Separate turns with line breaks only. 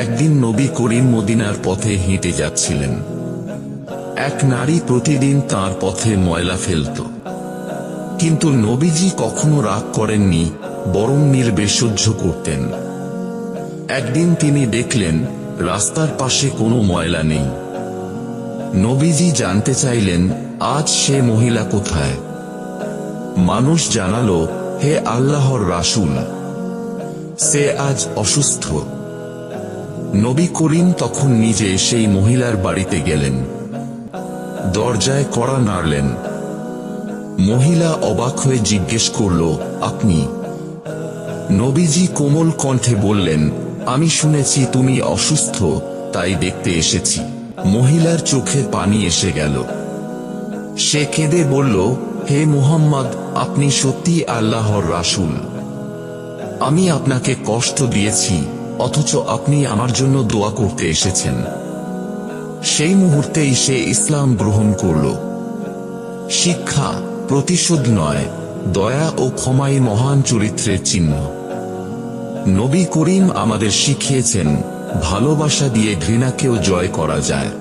একদিন নবী করিম মদিনার পথে হেঁটে যাচ্ছিলেন। এক নারী প্রতিদিন তার পথে ময়লা ফেলত, কিন্তু নবীজি কখনো রাগ করেননি, বরং নির্বে সহ্য করতেন। একদিন তিনি দেখলেন রাস্তার পাশে কোনো ময়লা নেই। নবীজি জানতে চাইলেন, আজ সে মহিলা কোথায়? মানুষ জানালো, হে আল্লাহর রাসূল, সে আজ অসুস্থ। নবী করিম তখন নিজে সেই মহিলার বাড়িতে গেলেন, দরজায় কড়া নাড়লেন। মহিলা অবাক হয়ে জিজ্ঞেস করল, আপনি? নবীজি কোমল কণ্ঠে বললেন, আমি শুনেছি তুমি অসুস্থ, তাই দেখতে এসেছি। মহিলার চোখে পানি এসে গেল। সে কেঁদে বলল, হে মুহাম্মদ, আপনি সত্যি আল্লাহর রাসূল। আমি আপনাকে কষ্ট দিয়েছি, অথচ আপনি আমার জন্য দোয়া করতে এসেছেন। সেই মুহূর্তেই সে ইসলাম গ্রহণ করল। শিক্ষা: প্রতিশোধ নয়, দয়া ও ক্ষমাই মহান চরিত্রের চিহ্ন। নবী করিম আমাদের শিখিয়েছেন, ভালোবাসা দিয়ে ঘৃণাকেও জয় করা যায়।